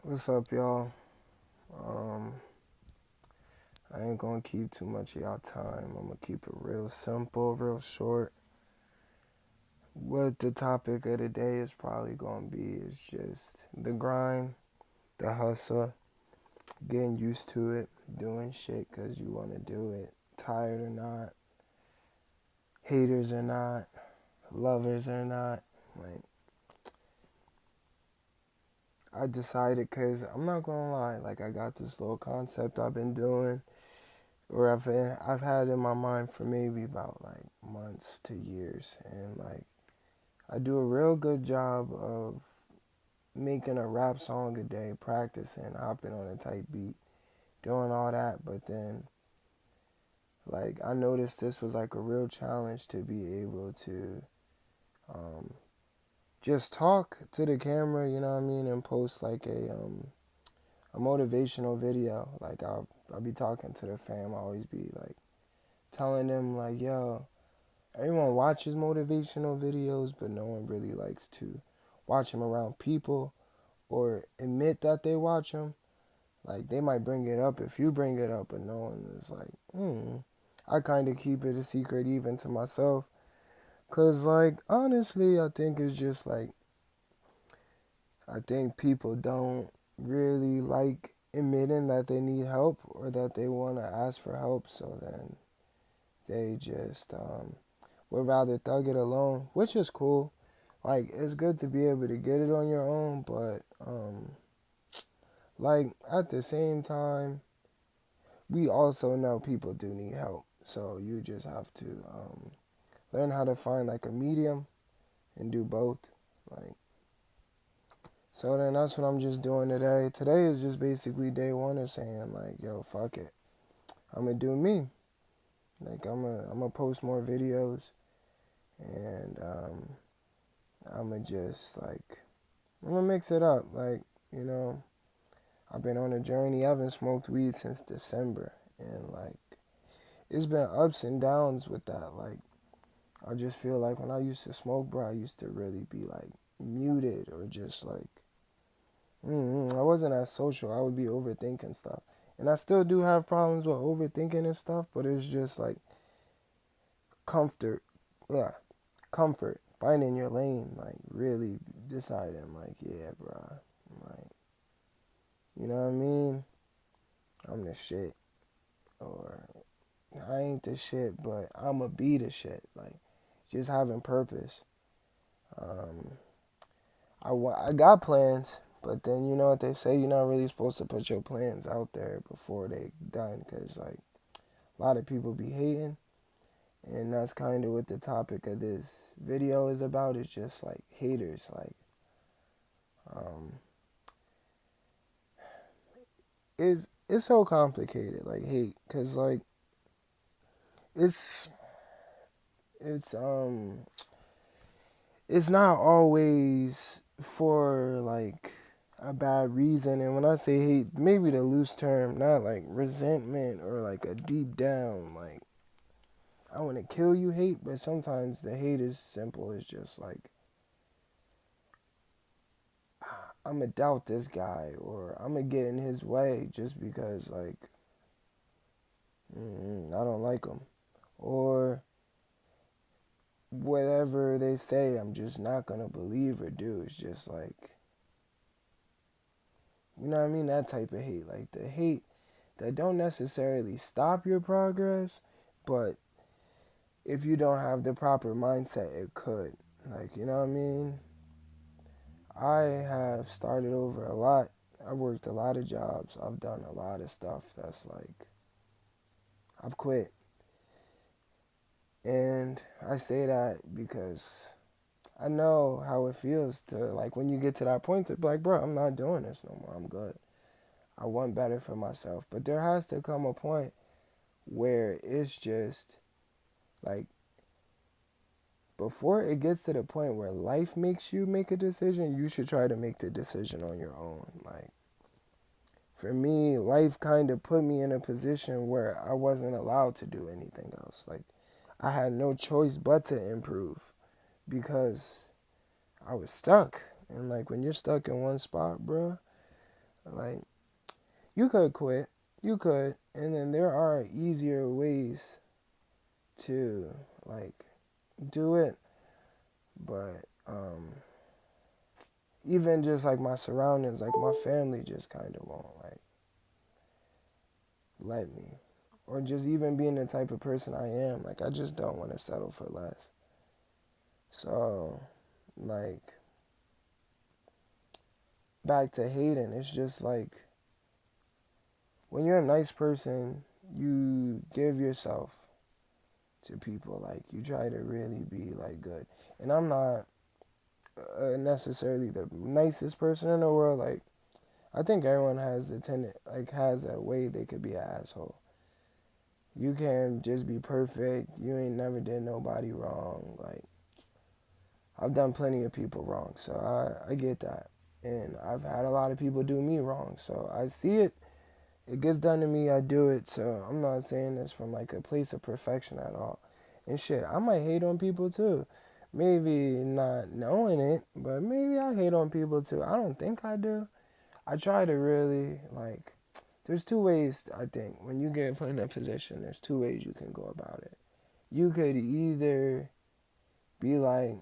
What's up, y'all? Um, I ain't gonna keep too much of y'all time. I'm gonna keep it real simple, real short. What the topic of the day is probably gonna be is just the grind, the hustle, getting used to it, doing shit 'cause you wanna do it, tired or not, haters or not, lovers or not. Like, I decided 'cause I'm not gonna lie, like, I got this little concept I've been doing or I've had in my mind for maybe about like months to years, and like I do a real good job of making a rap song a day, practicing, hopping on a tight beat, doing all that. But then like I noticed this was like a real challenge to be able to um, just talk to the camera, you know what I mean, and post like a motivational video. Like I'll be talking to the fam. I always be like telling them like, yo, everyone watches motivational videos, but no one really likes to watch them around people or admit that they watch them. Like, they might bring it up if you bring it up, but no one is like, I kind of keep it a secret even to myself. Because, like, honestly, I think it's just like, I think people don't really like admitting that they need help or that they want to ask for help. So then they just would rather thug it alone, which is cool. Like, it's good to be able to get it on your own, but like at the same time, we also know people do need help. So you just have to learn how to find like a medium and do both. Like, so then that's what I'm just doing today. Today is just basically day one of saying like, yo, fuck it, I'm gonna do me. Like I'm gonna post more videos, and I'm gonna just like I'm gonna mix it up. Like, you know, I've been on a journey. I haven't smoked weed since December, and like it's been ups and downs with that. Like, I just feel like when I used to smoke, bro, I used to really be like muted or just like I wasn't as social. I would be overthinking stuff, and I still do have problems with overthinking and stuff. But it's just like comfort, yeah, comfort, finding your lane, like really deciding, like, yeah, bro, like, you know what I mean? I'm the shit, or I ain't the shit, but I'ma be the shit. Like, just having purpose. Um, I got plans, but then you know what they say, you're not really supposed to put your plans out there before they done, because like a lot of people be hating, and that's kind of what the topic of this video is about. It's just like haters. Like, um, it's so complicated. Like hate, because like it's it's um it's not always for like a bad reason. And when I say hate, maybe the loose term, not like resentment or like a deep down like I want to kill you hate, but sometimes the hate is simple. It's just like I'm gonna doubt this guy, or I'm gonna get in his way just because like I don't like him, or whatever they say I'm just not gonna believe or do. It's just like, you know what I mean, that type of hate, like the hate that don't necessarily stop your progress, but if you don't have the proper mindset, it could. Like, you know what I mean? I have started over a lot. I've worked a lot of jobs. I've done a lot of stuff that's like, I've quit. And I say that because I know how it feels to, like, when you get to that point to be like, bro, I'm not doing this no more. I'm good. I want better for myself. But there has to come a point where it's just like, before it gets to the point where life makes you make a decision, you should try to make the decision on your own. Like, for me, life kind of put me in a position where I wasn't allowed to do anything else. Like, I had no choice but to improve because I was stuck. And like, when you're stuck in one spot, bro, Like, you could quit, you could, and then there are easier ways to like do it, but even just like my surroundings, like my family just kind of won't like let me. Or just even being the type of person I am, like I just don't want to settle for less. So, like, back to hating, it's just like when you're a nice person, you give yourself to people. Like, you try to really be like good. And I'm not necessarily the nicest person in the world. Like, I think everyone has the like has a way they could be an asshole. You can just be perfect. You ain't never did nobody wrong. Like, I've done plenty of people wrong, so I get that. And I've had a lot of people do me wrong, so I see it. It gets done to me, I do it. So I'm not saying this from like a place of perfection at all. And shit, I might hate on people too. Maybe not knowing it, but maybe I hate on people too. I don't think I do. I try to really like. There's two ways I think when you get put in a position. There's two ways you can go about it. You could either be like,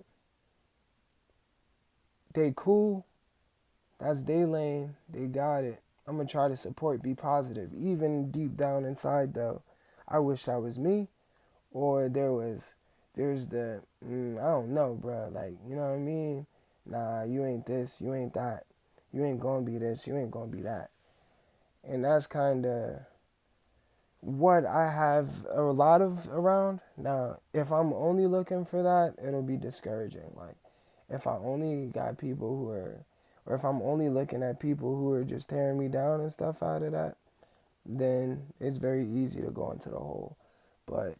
they cool, that's they lane, they got it. I'm gonna try to support, be positive. Even deep down inside though, I wish that was me. Or there's the, I don't know, bro. Like, you know what I mean? Nah, you ain't this, you ain't that. You ain't gonna be this, you ain't gonna be that. And that's kind of what I have a lot of around. Now, if I'm only looking for that, it'll be discouraging. Like, if I only got people who are, or if I'm only looking at people who are just tearing me down and stuff out of that, then it's very easy to go into the hole. But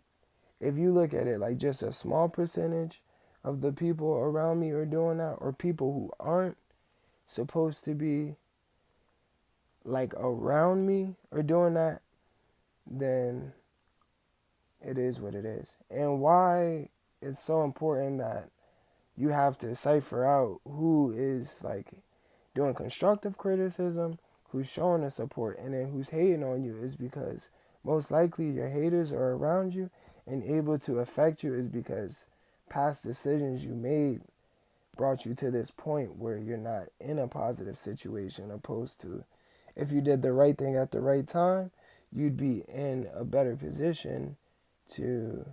if you look at it like just a small percentage of the people around me are doing that, or people who aren't supposed to be like around me are doing that, then it is what it is. And why it's so important that you have to cipher out who is like doing constructive criticism, who's showing the support, and then who's hating on you is because most likely your haters are around you and able to affect you is because past decisions you made brought you to this point where you're not in a positive situation, opposed to if you did the right thing at the right time, you'd be in a better position to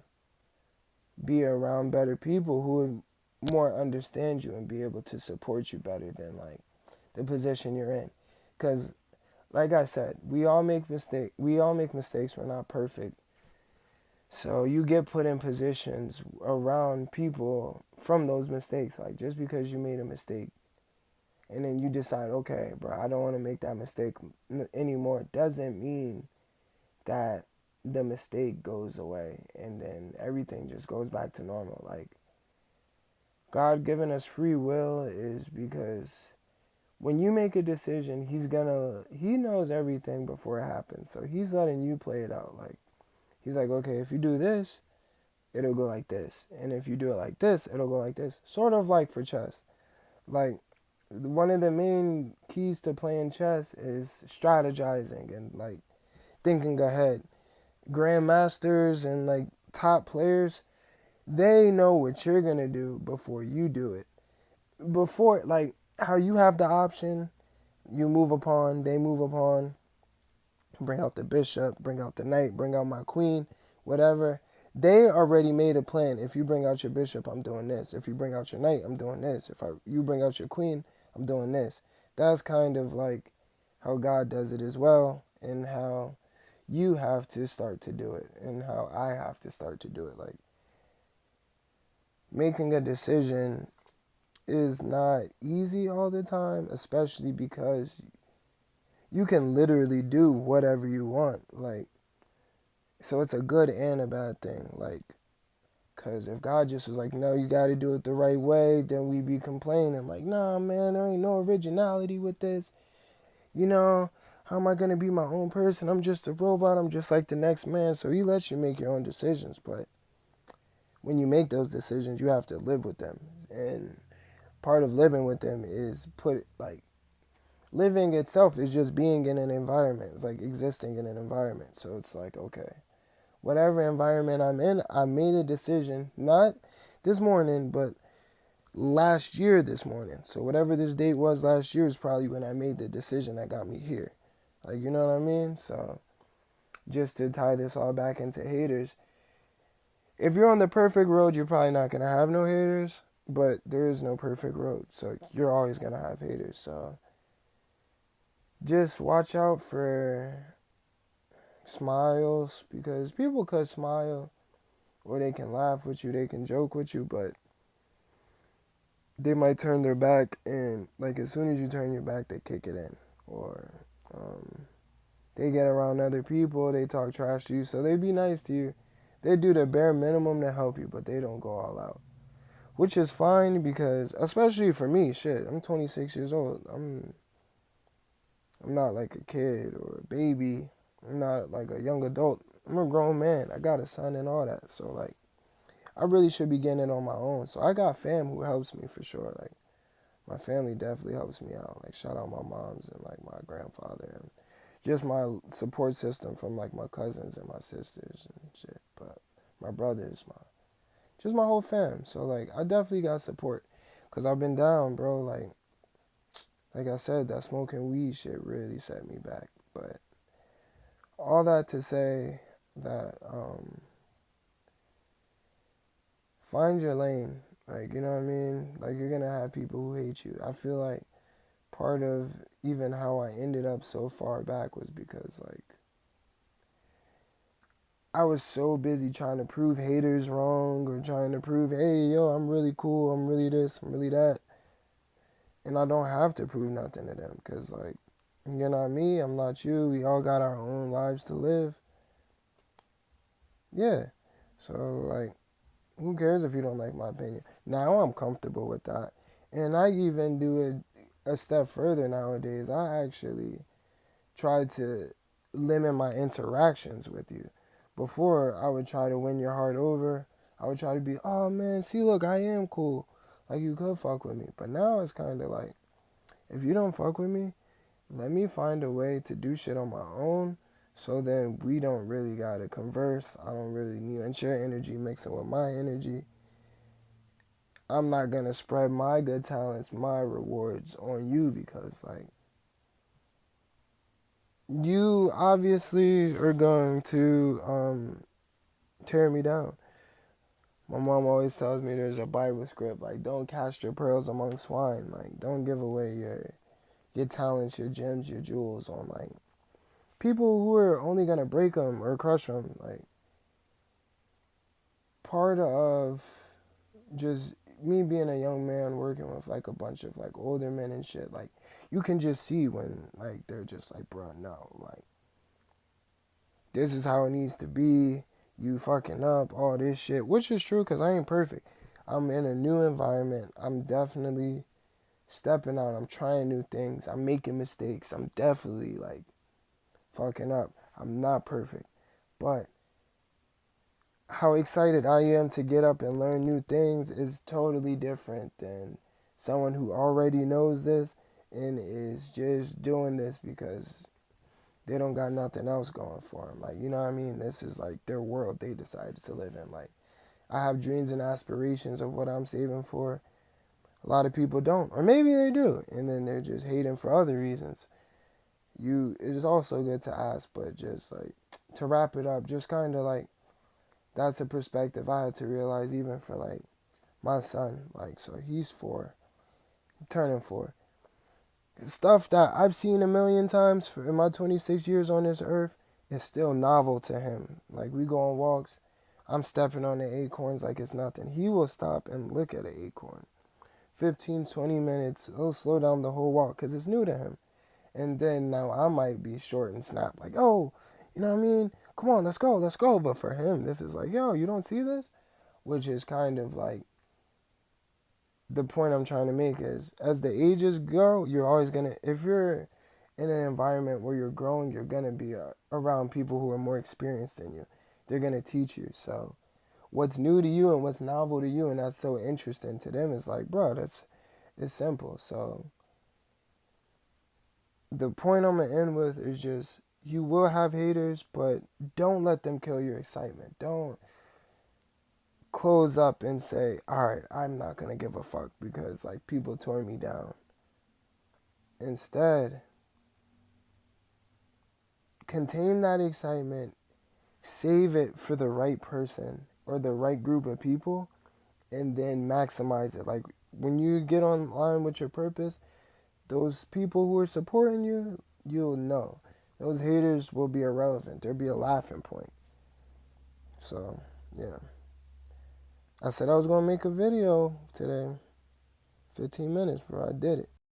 be around better people who would more understand you and be able to support you better than like the position you're in. Because like I said, we all make mistakes. We're not perfect. So you get put in positions around people from those mistakes. Like, just because you made a mistake and then you decide, okay, bro, I don't want to make that mistake anymore, doesn't mean that the mistake goes away and then everything just goes back to normal. Like, God giving us free will is because when you make a decision, he knows everything before it happens. So he's letting you play it out. Like, he's like, okay, if you do this, it'll go like this. And if you do it like this, it'll go like this. Sort of like for chess. Like, one of the main keys to playing chess is strategizing and like thinking ahead. Grandmasters and like top players, they know what you're gonna do before you do it. Before, like, how you have the option, you move upon, they move upon, bring out the bishop, bring out the knight, bring out my queen, whatever. They already made a plan. If you bring out your bishop, I'm doing this. If you bring out your knight, I'm doing this. You bring out your queen, I'm doing this. That's kind of like how God does it as well, and how you have to start to do it, and how I have to start to do it. Like, making a decision is not easy all the time, especially because you can literally do whatever you want. Like, so it's a good and a bad thing. Like, because if God just was like, no, you got to do it the right way, then we'd be complaining. Like, nah, man, there ain't no originality with this. You know, how am I going to be my own person? I'm just a robot. I'm just like the next man. So he lets you make your own decisions. But when you make those decisions, you have to live with them. And part of living with them is living itself is just being in an environment. It's like existing in an environment. So it's like, okay, whatever environment I'm in, I made a decision, not this morning, but last year this morning. So whatever this date was last year is probably when I made the decision that got me here. Like, you know what I mean? So just to tie this all back into haters, if you're on the perfect road, you're probably not going to have no haters, but there is no perfect road. So you're always going to have haters. So just watch out for smiles, because people could smile or they can laugh with you, they can joke with you, but they might turn their back, and like as soon as you turn your back, they kick it in. Or um, they get around other people, they talk trash to you, so they be nice to you. They do the bare minimum to help you, but they don't go all out. Which is fine, because especially for me, shit, I'm 26 years old. I'm not like a kid or a baby. I'm not like a young adult. I'm a grown man. I got a son and all that. So like I really should be getting it on my own. So I got fam who helps me for sure. Like my family definitely helps me out. Like shout out my moms and like my grandfather and just my support system from like my cousins and my sisters and shit. But my brothers, my just my whole fam. So like I definitely got support, cause I've been down, bro. Like I said, that smoking weed shit really set me back. But all that to say that find your lane. Like, you know what I mean? Like, you're gonna have people who hate you. I feel like part of even how I ended up so far back was because, like, I was so busy trying to prove haters wrong or trying to prove, hey, yo, I'm really cool, I'm really this, I'm really that. And I don't have to prove nothing to them, because, like, you're not me, I'm not you. We all got our own lives to live. Yeah. So, like, who cares if you don't like my opinion? Now I'm comfortable with that. And I even do it a step further nowadays. I actually try to limit my interactions with you. Before, I would try to win your heart over. I would try to be, oh man, see, look, I am cool. Like, you could fuck with me. But now it's kind of like, if you don't fuck with me, let me find a way to do shit on my own, so then we don't really gotta converse. I don't really need your energy mixing with my energy. I'm not gonna spread my good talents, my rewards on you, because like you obviously are going to tear me down. My mom always tells me there's a Bible script like, don't cast your pearls among swine. Like, don't give away your talents, your gems, your jewels on like people who are only gonna break them or crush them. Like, part of just me being a young man working with like a bunch of like older men and shit, like you can just see when like they're just like, bro, no, like this is how it needs to be. You fucking up all this shit, which is true, because I ain't perfect. I'm in a new environment. I'm definitely stepping out. I'm trying new things. I'm making mistakes. I'm definitely like fucking up. I'm not perfect, but how excited I am to get up and learn new things is totally different than someone who already knows this and is just doing this because they don't got nothing else going for them. Like, you know what I mean? This is like their world they decided to live in. Like, I have dreams and aspirations of what I'm saving for. A lot of people don't, or maybe they do, and then they're just hating for other reasons. It is also good to ask, but just like to wrap it up, just kind of like that's a perspective I had to realize even for like my son. Like, so he's 4, turning 4. Stuff that I've seen a million times in my 26 years on this earth is still novel to him. Like, we go on walks, I'm stepping on the acorns like it's nothing. He will stop and look at an acorn. 15, 20 minutes, he'll slow down the whole walk because it's new to him. And then now I might be short and snap, like, oh, you know what I mean? Come on, let's go, let's go. But for him, this is like, yo, you don't see this? Which is kind of like the point I'm trying to make is, as the ages go, you're always going to, if you're in an environment where you're growing, you're going to be around people who are more experienced than you. They're going to teach you. So what's new to you and what's novel to you and that's so interesting to them is like, bro, it's simple. So the point I'm gonna end with is just you will have haters, but don't let them kill your excitement. Don't close up and say, all right, I'm not gonna give a fuck because like people tore me down. Instead, contain that excitement, save it for the right person or the right group of people, and then maximize it. Like when you get online with your purpose, those people who are supporting you, you'll know. Those haters will be irrelevant. There'll be a laughing point. So, yeah. I said I was going to make a video today. 15 minutes, bro. I did it.